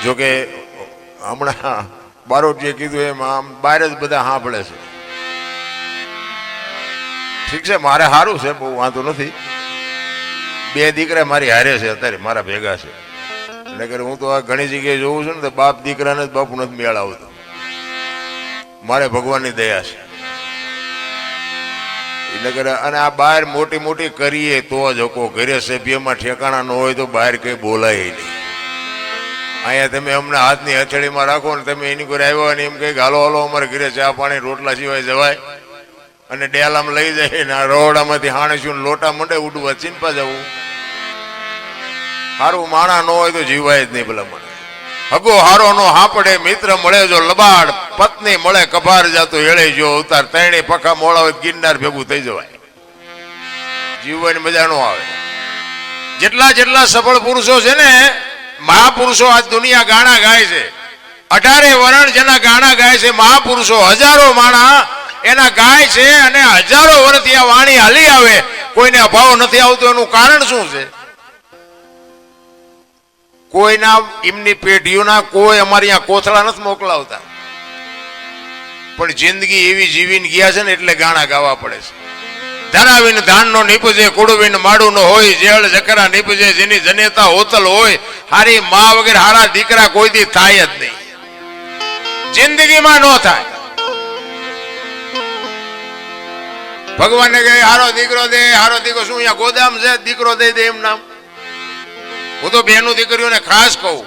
જોકે હમણાં બારોટજીએ કીધું એમ આમ બહાર જ બધા સાંભળે છે. ઠીક છે, મારે સારું છે, બહુ વાંધો નથી. બે દીકરા મારી હારે છે અત્યારે, મારા ભેગા છે. એટલે હું તો આ ઘણી જગ્યાએ જોઉં છું ને તો બાપ દીકરાને જ બાપુ નથી મેળ આવતો. મારે ભગવાનની દયા છે. એટલે અને આ બહાર મોટી મોટી કરીએ તો જ હકો, ઘરે સભ્યમાં ઠેકાણા ન હોય તો બહાર કઈ બોલાય નહીં. અહીંયા તમે અમને હાથની હથેળીમાં રાખો ને તમે એની કોઈ આવ્યો ને એમ કઈ હાલો હાલો અમારે ઘરે ચા પાણી રોટલા સિવાય જવાય, અને ડેલામાં લઈ જાય ને આ રોડામાંથી હાણસ્યું લોટા મંડે ઉડવા ચીનપા જવું. સારું માણા ન હોય તો જીવાય જ નહીં. ભલા મને હગો હારો નો હાપડે, મિત્ર મળે જો લબાડ, પત્ની મળે કભાર જાતો એળે જો ઉતાર, ત્રણે પખા મોડા હોય ગિરનાર ભેગું થઈ જવાય. જીવવાની મજા નો આવે. જેટલા જેટલા સફળ પુરુષો છે ને, મહાપુરુષો આ દુનિયા ગાણા ગાય છે. 18 વરણ જેના ગાણા ગાય છે મહાપુરુષો, હજારો માણા એના ગાય છે, અને હજારો વર્ષથી આ વાણી હાલી આવે, કોઈને અભાવ નથી આવતો. એનું કારણ શું છે? કોઈના એમની પેઢીઓના કોઈ અમારી અહીંયા કોથળા નથી મોકલાવતા, પણ જિંદગી એવી જીવીને ગયા છે ને એટલે ગાણા ગાવા પડે છે. ધરાવીને ધાન નો નીપજે, કુડવીને માડું નો હોય, જેળ જકરા નીપજે, જેની જનેતા હોતલ હોય. હારી મા વગર હારા દીકરા કોઈ દી થાય જ નહીં, જિંદગીમાં નો થાય. ભગવાને કહે હારો દીકરો દે, હારો દીકરો શું અહીંયા ગોદામ છે? દીકરો દઈ દે એમ નામ. હું તો બેનું દીકરીઓને ખાસ કહું,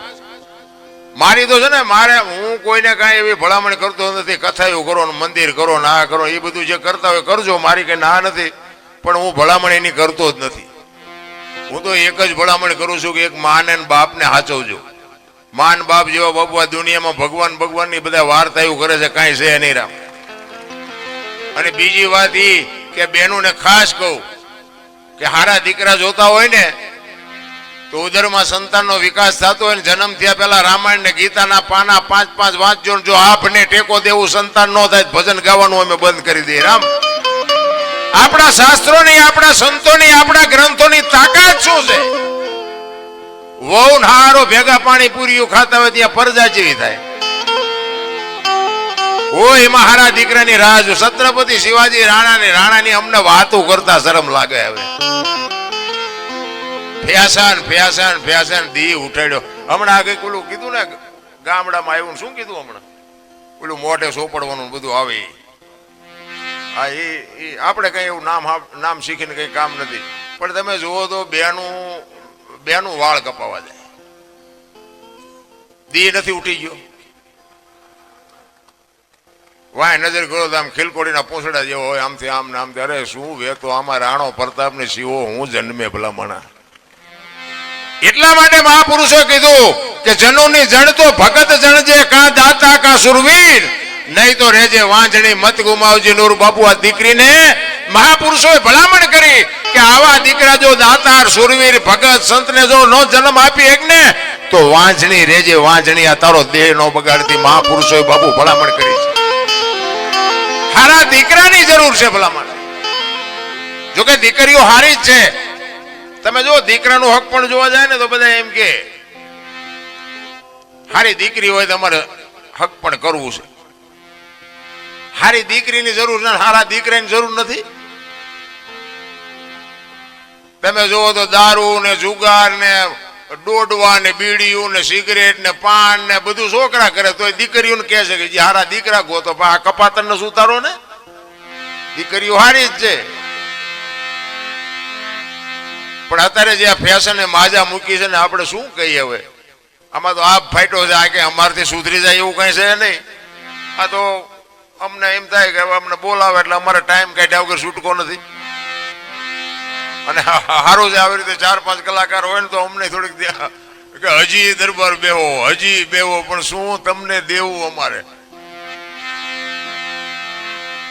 મારી તો છે ને, મારે હું કોઈને કાંઈ એવી ભલામણ કરતો નથી. કથાયું કરો ને મંદિર કરો ને આ કરો, એ બધું જે કરતા હોય કરજો, મારી કઈ ના નથી. પણ હું ભલામણ એની કરતો જ નથી. હું તો એક જ ભલામણ કરું છું કે એક માને બાપને હાચવજો. માન બાપ જેવા બાપુ આ દુનિયામાં ભગવાન ભગવાનની બધા વાર્તાઓ કરે છે, કાંઈ છે નહીં રામ. અને બીજી વાત એ કે બેનોને ખાસ કહું કે હારા દીકરા જોતા હોય ને તો ઉદરમાં સંતાનનો વિકાસ થતો હોય ને, જન્મ થયા પહેલા રામાયણ ને ગીતાના પાના 5-5 વાંચજો. જો આપને ટેકો દેવું સંતાન ન થાય, ભજન ગાવાનું અમે બંધ કરી દઈએ. રામ, આપણા શાસ્ત્રોની, આપણા સંતોની, આપણા ગ્રંથોની તાકાત શું છે? વહુ હારો ભેગા પાણી પૂરીઓ ખાતા હોય ત્યાં પરજા જેવી થાય. હોય એમાં હારા દીકરાની રાહ જો. છત્રપતિ શિવાજી રાણાની અમને વાતો કરતા શરમ લાગે. હવે ફ્યાસાન દી ઉઠાડ્યો. હમણાં આગળ પેલું કીધું ને, ગામડામાં આવ્યું શું કીધું હમણાં, પેલું મોઢે સોપડવાનું બધું આવે. હા, એ આપણે કઈ એવું નામ શીખીને કઈ કામ નથી. પણ તમે જુઓ તો બેનું વાળ કપાવા જાય, દી નથી ઉઠી ગયો. વાય નજર કરો તો આમ ખીલકોડીના પૂંછડા જેવો હોય, આમથી આમ ને આમથી. અરે શું વેતો આમાં રાણો પ્રતાપ ને શિવો હું જન્મે ભલામણા. એટલા માટે મહાપુરુષો કીધું કે જનોની જણ તો ભગત જણજે, કા દાતા કા સુરવીર, નહીં તો રેજે વાંજણી મત ગુમાવજે નૂર. બાપુ આ દીકરીને મહાપુરુષોએ ભલામણ કરી કે આવા દીકરા જો દાતાર સુરવીર ભગત સંતને જો નો જન્મ આપી એક ને તો વાંજણી રેજે વાંજણી, આ તારો દેહ નો બગાડતી. મહાપુરુષોએ બાપુ ભલામણ કરી છે. હારા દીકરાની જરૂર છે ભલામણ. જોકે દીકરીઓ હારી જ છે. તમે જો દીકરાનો હક પણ જોવા જાય ને તો બધા એમ કે હારી દીકરી હોય તમારે હક પણ કરવું છે. હારી દીકરીની જરૂર નથી, હારા દીકરાની જરૂર નથી. તમે જુઓ તો દારૂ ને જુગાર ને ડોડવા ને બીડીયું ને સિગરેટ ને પાન ને બધું છોકરા કરે, તો દીકરીઓને કહે છે કે જે હારા દીકરા ગોતો. આ કપાતર ને સુતારો ને, દીકરીઓ હારી જ છે. પણ અત્યારે જે આ ફેશન એ માજા મૂકી છે ને, આપણે શું કહીએ હવે? આમાં તો આપ ફાઈટો છે, આ કે અમારથી સુધરી જાય એવું કઈ છે નહીં. આ તો અમને એમ થાય કે અમને બોલાવે એટલે અમારે ટાઈમ કાઢ્યા વગર છૂટકો નથી. અને સારું છે આવી રીતે 4-5 કલાકાર હોય ને તો અમને થોડીક કે હજી દરબાર બેહો, હજી બેહો. પણ શું તમને દેવું અમારે?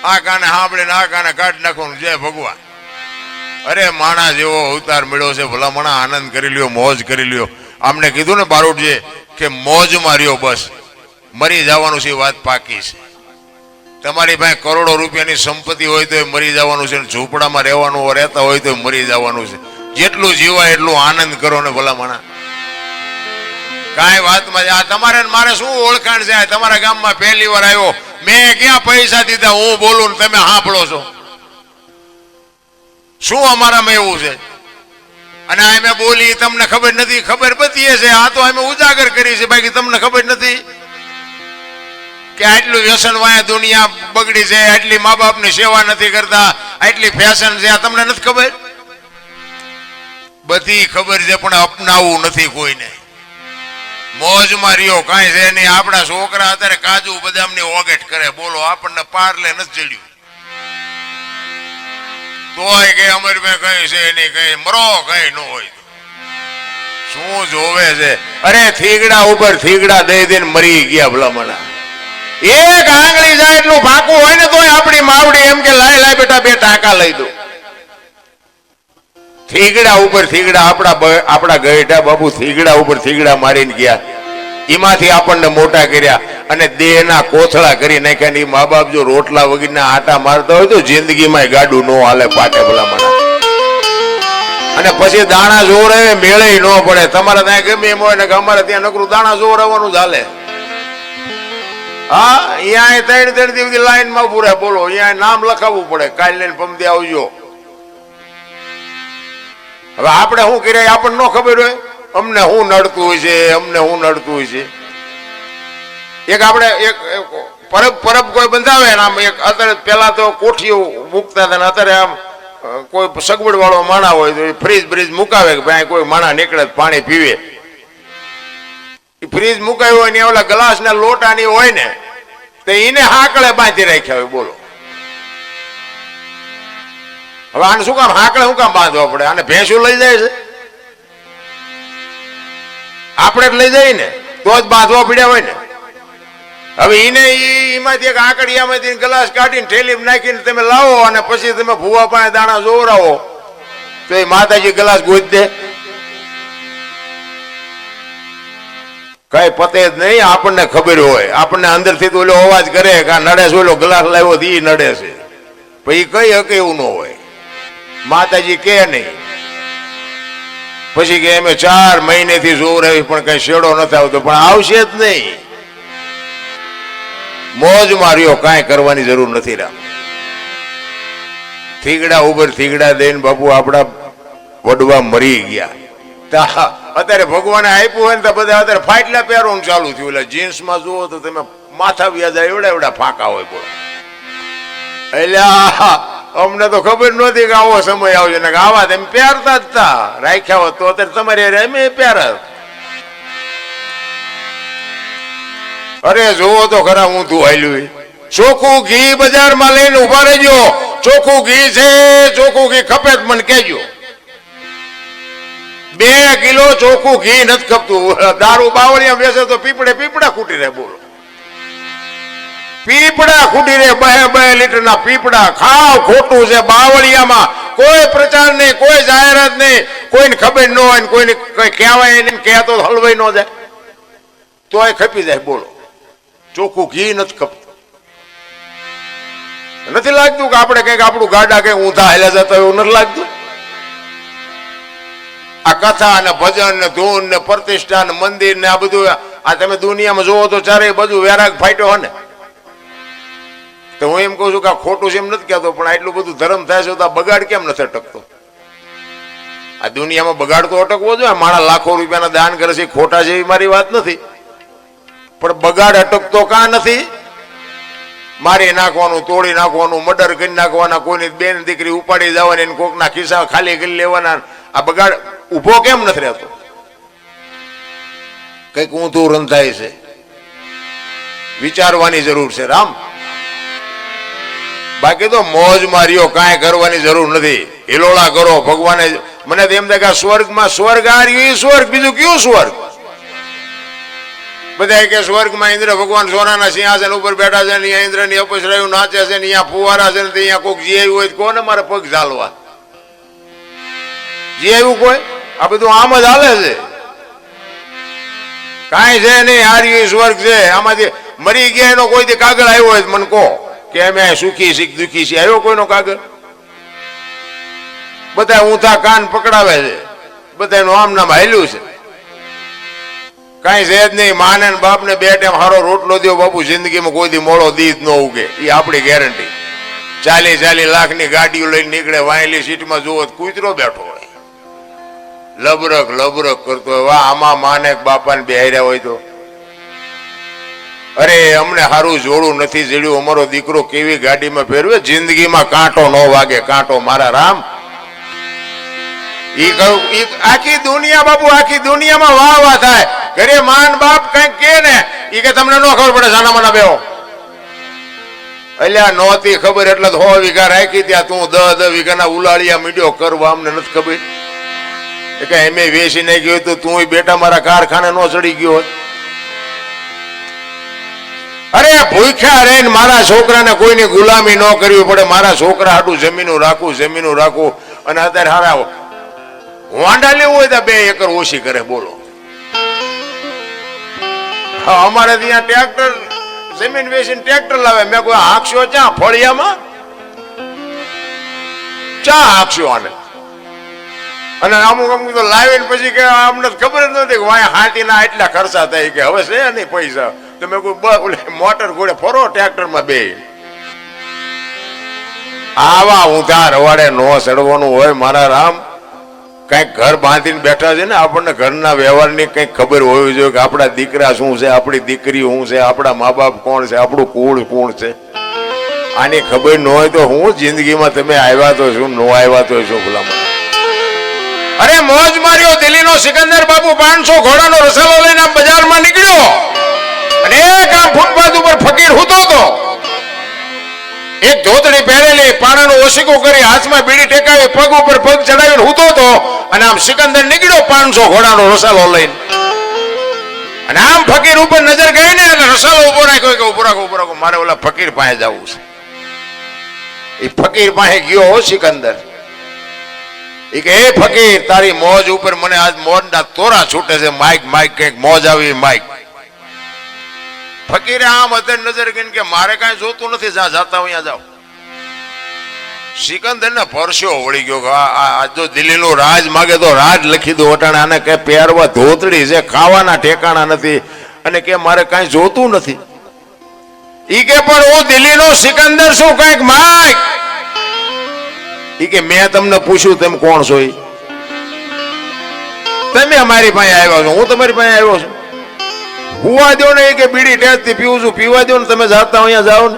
આ કાને સાંભળીને આ કાને કાઢી નાખવાનું. જય ભગવાન. અરે માણા જેવો અવતાર મળ્યો છે, ભલા મણા આનંદ કરી લ્યો, મોજ કરી લ્યો. આમને કીધું ને બારોટજી કે મોજ માર્યો, બસ મરી જવાનું છે, વાત પાકી છે. તમારી પાસે કરોડો રૂપિયાની સંપત્તિ હોય તો મરી જવાનું છે, ઝૂંપડામાં રહેવાનું રહેતા હોય તો મરી જવાનું છે. જેટલું જીવાય એટલું આનંદ કરો ને ભલા મણા. કાંઈ વાતમાં આ તમારે ને મારે શું ઓળખાણ છે? તમારા ગામમાં પહેલી વાર આવ્યો, મેં ક્યાં પૈસા દીધા? હું બોલું ને તમે સાંભળો છો. શું અમારામાં એવું છે? અને અમે બોલી તમને ખબર નથી, ખબર બધી છે. આ તો અમે ઉજાગર કરી છે, બાકી તમને ખબર નથી કે આટલું વ્યસન વાયા દુનિયા બગડી છે, આટલી મા બાપની સેવા નથી કરતા, આટલી ફેશન છે. આ તમને નથી ખબર? બધી ખબર છે, પણ અપનાવવું નથી કોઈને. મોજમાં રહ્યો, કાંઈ છે નહીં. આપણા છોકરા અત્યારે કાજુ બદામની ઓગેટ કરે, બોલો આપણને પાર્લે નથી ચડ્યું તોય કે અમારી પાસે કઈ છે નહીં, કઈ મરો કઈ ન હોય. શું જોવે છે? અરે થીગડા ઉપર થીગડા દઈ દઈને મરી ગયા ભલામણા. એક આંગળી જાય એટલું ફાંકું હોય ને તોય આપણી માવડી એમ કે લાય લાય બેટા બે ટાંકા લઈ દો. થીગડા ઉપર થીગડા આપણા ગઈઢા બાપુ થીગડા ઉપર થીગડા મારીને ગયા. એમાંથી આપણને મોટા કર્યા અને દેહના કોથળા કરી નાખ્યા. ને મા બાપ જો રોટલા વગરના આટા મારતા હોય તો જિંદગીમાં ગાડું ન હાલે પાટે ભલામણા. અને પછી દાણા જોર મેળે ન પડે. તમારે ત્યાં ગમે એમ હોય ને કે અમારે ત્યાં નકરું દાણા જોર આવવાનું જ હાલે. હા, અહીંયા 3 દિવસ લાઈન માં પૂરે, બોલો અહીંયા નામ લખાવવું પડે, કાલ લઈને પમદી આવજો. હવે આપણે શું કરીએ આપણને ન ખબર હોય. અમને શું નડતું હોય છે, અમને શું નડતું હોય છે. એક આપણે એક પરબ કોઈ બંધાવે ને આમ એક અત્યારે પેલા તો કોઠીઓ મૂકતા હતા ને અત્યારે આમ કોઈ સગવડ વાળો માણા હોય તો ફ્રીજ બ્રીજ મુકાવે કે ભાઈ કોઈ માણા નીકળે પાણી પીવે. ફ્રીજ મુકાયું હોય ને ઓલા ગ્લાસ ના લોટાની હોય ને તો એને હાકળે બાંધી રાખ્યા હોય. બોલો હવે આને શું કામ હાકળે શું કામ બાંધવા પડે? આને ભેંસું લઈ જાય છે, આપણે જ લઈ જઈએ ને તો જ બાંધવા પડ્યા હોય ને. હવે એને એમાંથી એક આંકડિયામાંથી ગ્લાસ કાઢીને થેલીમાં નાખીને તમે લાવો અને પછી તમે ભૂવા પાસે દાણા જોવરાવો તો એ માતાજી ગ્લાસ ગોઈ દે? કઈ પતે જ નહીં. આપણને ખબર હોય, આપણને અંદરથી તો ઓલો અવાજ કરે કે આ નડે છે, ઓલો ગ્લાસ લાવ્યો તો એ નડે છે. પછી કઈ હકે એવું ન હોય. માતાજી કે નહીં. પછી કે અમે 4 મહિનેથી જોવરાવી પણ કઈ શેડો નથી આવતો. પણ આવશે જ નહીં. મોજ માર્યો, કાંઈ કરવાની જરૂર નથી. રામ થીગડા ઉપર થીગડા દઈને બાપુ આપણા વડવા મરી ગયા. અત્યારે ભગવાને આપ્યું હોય ને તો બધા અત્યારે ફાટલા પહેરવાનું ચાલુ થયું. એટલે જીન્સમાં જુઓ તો તમે માથા વ્યાજા એવડા એવડા ફાંકા હોય. બોલો એટલે અમને તો ખબર નહોતી કે આવો સમય આવશે ને આવા તેમ પહેરતા જ તા રાખ્યા હોત તો અત્યારે તમારે એમ પહેર. અરે જોવો તો ખરા હું તું હાલ્યું. ચોખ્ખું ઘી બજારમાં લઈને ઉભા રહેજો. ચોખ્ખું ઘી છે, ચોખ્ખું ઘી ખપે જ મને કહેજો. 2 કિલો ચોખ્ખું ઘી નથી ખપતું. દારૂ બાવળિયા વેચે તો પીપળા ખૂટી રહે. બોલો પીપળા ખૂટી રહે. 2 લીટરના પીપળા. ખાવ ખોટું છે. બાવળિયામાં કોઈ પ્રચાર નહીં, કોઈ જાહેરાત નહીં, કોઈને ખબર ન હોય, કોઈને કઈ કહેવાય નહીં, કહેતો હલવાઈ ન જાય તો એ ખપી જાય. બોલો ચોખ્ખું ઘી નથી ખપતું. નથી લાગતું કે આપણે કઈક આપણું ગાડા કઈક ઊંધા હાલ્યા જતા એવું નથી લાગતું? આ કથા ને ભજન ને ધૂન ને પ્રતિષ્ઠા ને મંદિર ને આ બધું આ તમે દુનિયામાં જોવો તો ચારે બધું વેરાગ ફાટ્યો હોય ને. તો હું એમ કઉ છું કે ખોટું છે એમ નથી કહેતો, પણ આટલું બધું ધર્મ થાય છે તો આ બગાડ કેમ નથી અટકતો? આ દુનિયામાં બગાડ તો અટકવો જોઈએ. મારા લાખો રૂપિયાના દાન કરે છે, ખોટા છે એવી મારી વાત નથી, પણ બગાડ અટકતો કાં નથી? મારી નાખવાનું, તોડી નાખવાનું, મર્ડર કરી નાખવાના, કોઈની બેન દીકરી ઉપાડી જવાની, કોકના ખિસ્સા ખાલી કરી લેવાના, આ બગાડ ઉભો કેમ નથી રહેતો? કઈક ઊંધું રંધાય છે. વિચારવાની જરૂર છે રામ. બાકી તો મોજ માર્યો, કાંઈ કરવાની જરૂર નથી. હિલોળા કરો. ભગવાને મને એમ થાય કે સ્વર્ગમાં સ્વર્ગ આ રહ્યું સ્વર્ગ, બીજું કયું સ્વર્ગ? બધા કે સ્વર્ગમાં ઇન્દ્ર ભગવાન સોનાના સિંહાસન ઉપર બેઠા છે, અહીંયા ઇન્દ્રની અપસરાયું નાચે છે, અહીંયા ફુવારા છે, અહીંયા કોઈક જીવ્યું હોય કોને મારે પગ ઝાલવા? જીવ્યું કોઈ? આ બધું આમ જ હાલે છે. કાંઈ છે નહીં. હાર્યું સ્વર્ગ છે. આમાંથી મરી ગયા એનો કોઈ કાગળ આવ્યો હોય મને કહો કે અમે સુખી છીએ દુખી છીએ? આવ્યો કોઈનો કાગળ? બધા ઊંધા કાન પકડાવે છે. બધા એનું આમ નામ હાલ્યું છે. કઈ છે જ નહીં. માને ને બાપ ને બે ટાઈમ હારો રોટલો દો બાપુ, જિંદગીમાં કોઈ દી મોડો દી જ ન ઉગે, એ આપણી ગેરંટી. 40 લાખની ગાડીઓ લઈને નીકળે, વાયેલી સીટમાં જુઓ કૂતરો બેઠો હોય, લબરક કરતો હોય. વાહ, આમાં માને બાપાને બેહાર્યા હોય તો. અરે અમને સારું જોડું નથી જડ્યું, અમારો દીકરો કેવી ગાડીમાં ફેરવે, જિંદગીમાં કાંટો ન વાગે, કાંટો. મારા રામ, આખી દુનિયા બાપુ, આખી દુનિયામાં વાહ વાહ થાય. ઘરે માન બાપ કઈક કે ને ઈ કે તમને ન ખબર પડે, સાના મના બેહો. અલ્યા નહોતી ખબર એટલે 100 વીઘા રાખી, ત્યાં તું 10 વીઘાના ઉલાળિયા મીડિયો કરવા, અમને નથી ખબર. કે એમે વેચી નાખ્યું હોય તો તું બેટા મારા કારખાને નો ચડી ગયો હોત. અરે ભૂખ્યા રહીને મારા છોકરાને કોઈની ગુલામી ન કરવી પડે, મારા છોકરા હાટું જમીનું રાખવું. અને અત્યારે હારા વાંડા લેવું હોય તો 2 એકર ઓછી કરે, બોલો. અમારે ત્યાં ટ્રેક્ટર જમીન વેચીને ટ્રેક્ટર લાવે. મેં કોઈ હાંકશો ચા ફળિયામાં, ચા હાંકશો આને. અને અમુક તો લાવીને પછી કે અમને ખબર જ નથી કે વાય હાથીના એટલા ખર્ચા થાય, કે હવે છે નહીં પૈસા. તમે કોઈ મોટર ઘોડે ફરો ટ્રેક્ટરમાં બે. આવા ઊંધા રવાડે નો ચડવાનું હોય મારા રામ. કઈક ઘર બાંધીને બેઠા છે ને, આપણને ઘરના વ્યવહારની કઈક ખબર હોવી જોઈએ કે આપણા દીકરા શું છે, આપણી દીકરી શું છે, આપણા મા બાપ કોણ છે, આપણું કુળ કોણ છે. આની ખબર ન હોય તો હું જિંદગીમાં તમે આવ્યા તો શું, નો આવ્યા તો શું ભલામણ. અરે મોજ માર્યો દિલ્હીનો સિકંદર બાપુ, 500 ઘોડાનો રસાલો લઈને બજારમાં નીકળ્યો અને એક આમ ફૂટપાથ ઉપર ફકીર હૂતો હતો. એક ધોતડી પહેરેલી, પાણાનું ઓશીકું કરી, હાથમાં બીડી ટેકાવી, પગ ઉપર પગ ચડાવીને હૂતો હતો. અને આમ સિકંદર નીકળ્યો 500 ઘોડાનો રસાલો લઈને. અને આમ ફકીર ઉપર નજર ગઈ ને એટલે રસાલો ઉભો રાખ્યો કે ઉભો રાખો, મારે ઓલા ફકીર પાસે જવું છે. એ ફકીર પાસે ગયો સિકંદર. એ કે એ ફકીર, તારી મોજ ઉપર મને આજ મોજના તોરા છૂટે છે. માઇક કઈક મોજ આવી માઇક. ફકીરે આમ અંદર નજર ગઈને કે મારે કઈ જોતું નથી, જ્યાં જાતા અહીંયા જાઓ. સિકંદર ને પરસ્યો વળી ગયો કે આ જો દિલ્હીનું રાજ માગે તો રાજ લખી દો. અટાણે આને કે પહેરવા ધોતડી છે, ખાવાના ઠેકાણા નથી, અને કે મારે કઈ જોતું નથી. ઈ કે પણ હું દિલ્હીનો સિકંદર છું, કઈક માઇક. ઈ કે મેં તમને પૂછ્યું તમે કોણ છો? તમે અમારી પાસે આવ્યા છો, હું તમારી પાસે આવ્યો છું. હુવા દો ને, કે બીડી ટેસ્ટથી પીવું છું, પીવા દો ને, તમે જાતા અહીંયા જાઓ ને.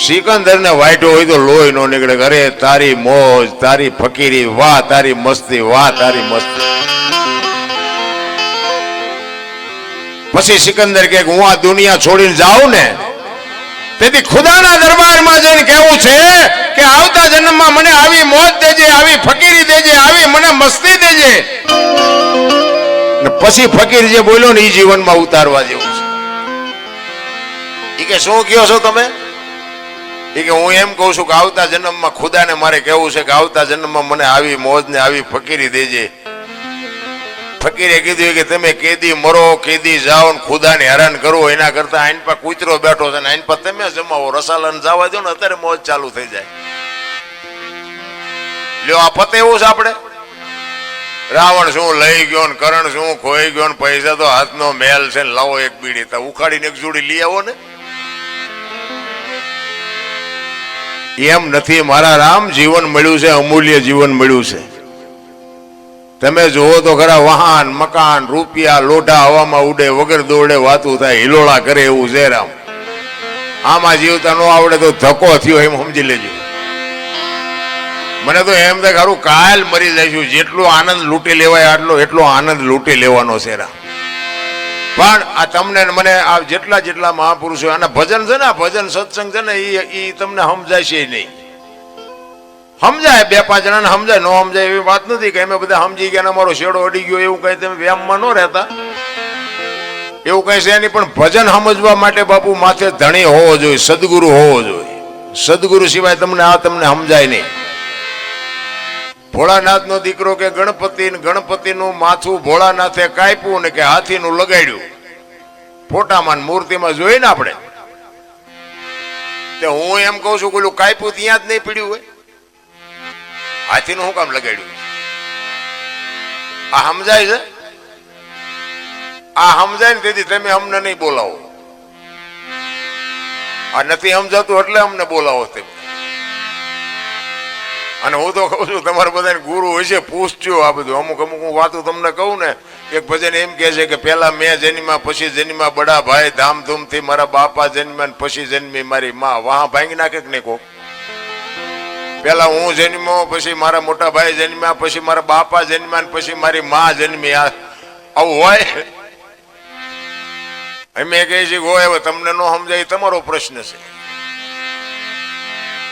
સિકંદર ને વાઈટો હોય તો લોહી નો નીકળે. અરે તારી મોજ, તારી ફકીરી, વાહ તારી મસ્તી, વાહ તારી મસ્તી. પછી સિકંદર કે હું આ દુનિયા છોડીને જાઉં ને, તેથી ખુદાના દરબારમાં જઈને કહેવું છે કે આવતા જન્મમાં મને આવી મોજ દેજે, આવી ફકીરી દેજે, આવી મને મસ્તી દેજે. પછી ફકીર જે બોલ્યો ને એ જીવનમાં ઉતારવા જેવું છે. એ કે શું કહો છો તમે? એ કે હું એમ કહું છું કે આવતા જન્મમાં ખુદાને મારે કહેવું છે કે આવતા જન્મમાં મને આવી મોજ ને આવી ફકીરી દેજે. ફકીરે કીધું કે તમે કેદી મરો, કેદી જાઓ ને ખુદાને હેરાન કરો, એના કરતા આઈન પર કૂતરો બેઠો છે ને આઈન પર તમે જમાવો, રસાલાને જવા દો ને, અત્યારે મોજ ચાલુ થઈ જાય. લ્યો આ પતે એવું છે આપણે. રાવણ શું લઈ ગયો ને, કરણ શું ખોઈ ગયો ને, પૈસા તો હાથનો મેલ છે ને, લાવો એક બીડી તો ઉખાડીને એક જોડી લઈ આવો ને. એમ નથી મારા રામ. જીવન મળ્યું છે, અમૂલ્ય જીવન મળ્યું છે. તમે જુઓ તો ખરા, વાહન, મકાન, રૂપિયા, લોઢા હવામાં ઉડે, વગર દોડે વાતું થાય, હિલોળા કરે એવું છે રામ. આમાં જીવતા ન આવડે તો ધક્કો થયો એમ સમજી લેજો. મને તો એમ થાય ખરું કાલ મરી જઈશું. જેટલો આનંદ લૂંટી લેવાય એટલો આનંદ લૂંટી લેવાનો છે રામ. પણ આ તમને મને આ જેટલા મહાપુરુષો આના ભજન છે ને, આ ભજન સત્સંગ છે ને, એ તમને સમજાય છે નહીં. સમજાય 2-5 જણાને સમજાય, ન સમજાય એવી વાત નથી કે અમે બધા સમજી ગયા અમારો શેડો અડી ગયો, એવું કઈ તમે વ્યામમાં ન રહેતા, એવું કઈ છે નહીં. પણ ભજન સમજવા માટે બાપુ માથે ધણી હોવો જોઈએ, સદગુરુ હોવો જોઈએ. સદગુરુ સિવાય તમને સમજાય નહીં. ભોળાનાથ નો દીકરો કે ગણપતિનું માથું ભોળાનાથે કાપ્યું ને કે હાથીનું લગાડ્યું, ફોટામાં મૂર્તિમાં જોઈ ને આપણે. હું એમ કઉ છું પેલું કાપ્યું ત્યાં જ નહીં પીડ્યું હોય, હાથીનું શું કામ લગાડ્યું? આ સમજાય છે? આ સમજાય ને તેથી તમે અમને નહીં બોલાવો, આ નથી સમજાતું એટલે અમને બોલાવો તમે. અને હું તો કહું છું તમારે બધાને ગુરુ હશે પૂછજો આ બધું. અમુક અમુક હું વાતો તમને કહું ને, એક ભજન એમ કે છે કે પેલા મેં જન્મ્યા પછી જન્મ્યા બડા ભાઈ, ધામધૂમથી મારા બાપા જન્મ્યા પછી જન્મી મારી માં. વાહ ભાંગી નાખે કે નહીં કોક? પેલા હું જન્મ્યો પછી મારા મોટા ભાઈ જન્મ્યા પછી મારા બાપા જન્મ્યા પછી મારી માં જન્મી. આવું હોય? અમે કહીએ છીએ હોય. હવે તમને ન સમજાય તમારો પ્રશ્ન છે,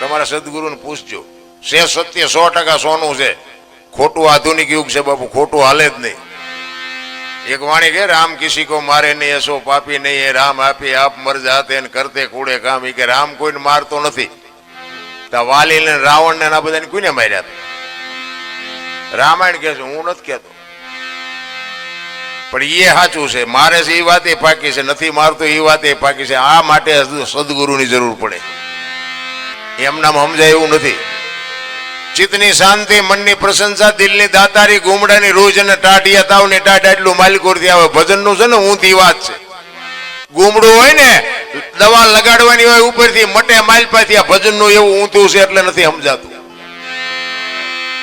તમારા સદગુરુને પૂછજો. છે સત્ય 100% સોનું છે, ખોટું આધુનિક યુગ છે બાપુ, ખોટું હાલે જ નહીં. એક વાણી કે રામ કિસી કો મારે નહીં એસો પાપી નહીં હે, રામ આપી આપ મર જાતે ને કરતે કૂડે કામ. એ કે રામ કોઈને મારતો નથી. વાલી ને રાવણ ને આ બધાને કોઈને માર્યા હતા? રામાયણ કે છે, હું નથી કેતો. પણ એ સાચું છે, મારે છે એ વાત એ પાકી છે, નથી મારતો એ વાત એ પાકી છે. આ માટે સદગુરુની જરૂર પડે. એમનામાં સમજાય એવું નથી. ચિત્તની શાંતિ, મનની પ્રશંસા, દિલની દાતારી, ગુમડાની રોજ અને ટાઢિયા તાવ ને ટાઢ એટલું માલિકોરથી આવે. ભજનનું છે ને ઊંધી વાત છે. ગુમડું હોય ને દવા લગાડવાની હોય ઉપરથી મટે માલપાથી. આ ભજનનું એવું ઊંધું છે એટલે નથી સમજાતું.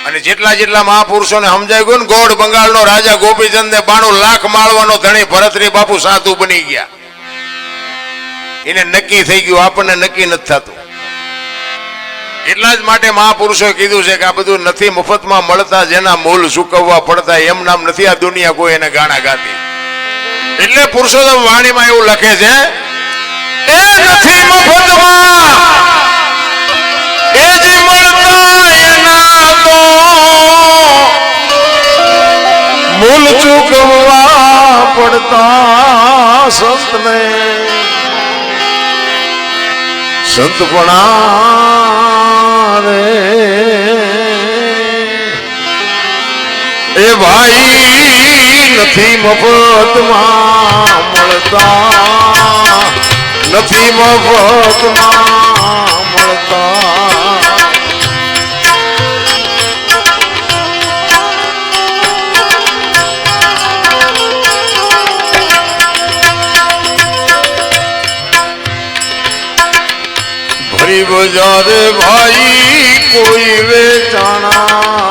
અને જેટલા જેટલા મહાપુરુષોને સમજાય ગયું ને, ગોળ બંગાળનો રાજા ગોપીચંદ 92 લાખ માળવાનો ધણી ભરતરી બાપુ સાધુ બની ગયા. એને નક્કી થઈ ગયું, આપણને નક્કી નથી થતું. એટલા જ માટે મહાપુરુષોએ કીધું છે કે આ બધું નથી મફતમાં મળતા, જેના મૂળ ચૂકવવા પડતા. એમ નામ નથી આ દુનિયા કોઈ એને ગાણા ગાતી. એટલે પુરુષોત્તમ વાણીમાં એવું લખે છે, એ નથી મફતમાં, એ જે મળતા એના તો મૂળ ચૂકવવા પડતા. સંતને સંતપણા રે એ ભાઈ નથી મફતમાં મળતા, નથી મફતમાં મળતા. ભરી બજારે ભાઈ કોઈ વેચાણા,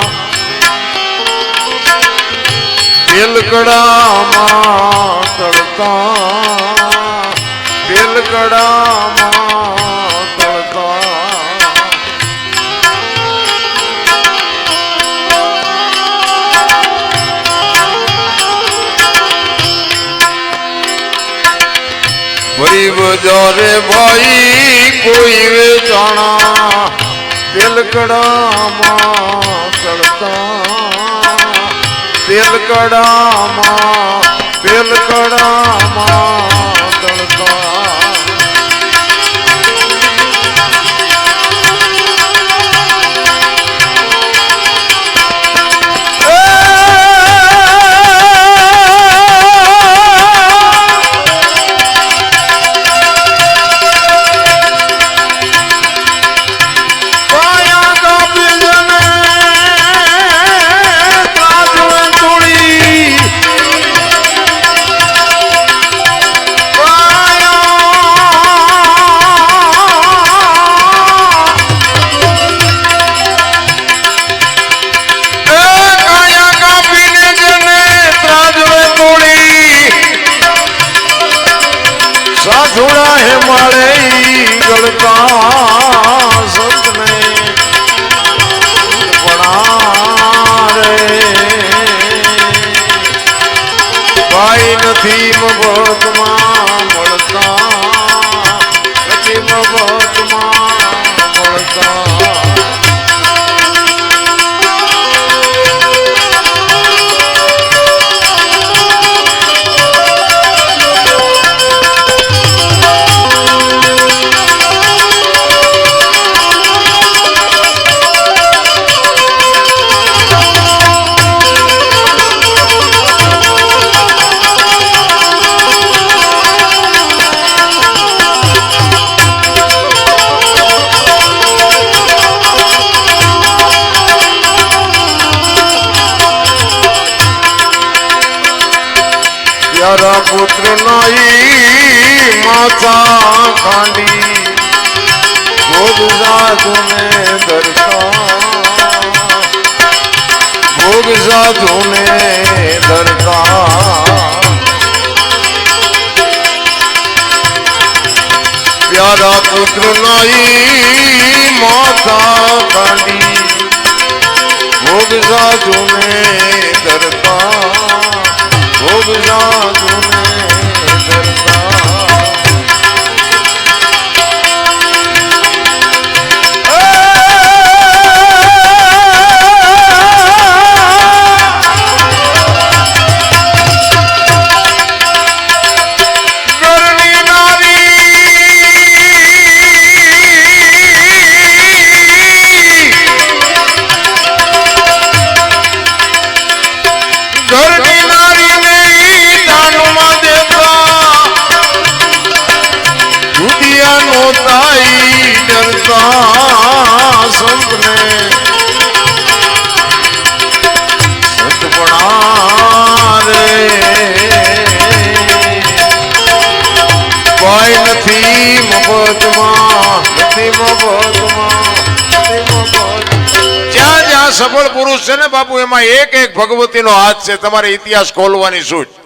તેલકડામાં તળતા, તેલકડામાં તળતા. ભરી બજારે ભાઈ કોઈ વેચાણા, તેલકડામાં તળતા, તેલકડામાં તળતા. સાધુડા હે માળે ગળતા, સંતને પણા રે ભાઈ નથી મફતમાં મળતા, નથી મફતમાં મળતા. નાઈ માથા ખાંડી ભોગ સાધુને ધરતા ભોગ સાધુને ધરતા પ્યારા પુત્ર નાઈ માથા ખાંડી ભોગ સાધુને ધરતા ભોગ સાધુને ધરતા જ્યાં જ્યાં સફળ પુરુષ છે ને બાપુ એમાં એક એક ભગવતીનો હાથ છે. તમારે ઇતિહાસ ખોલવાની સૂચ.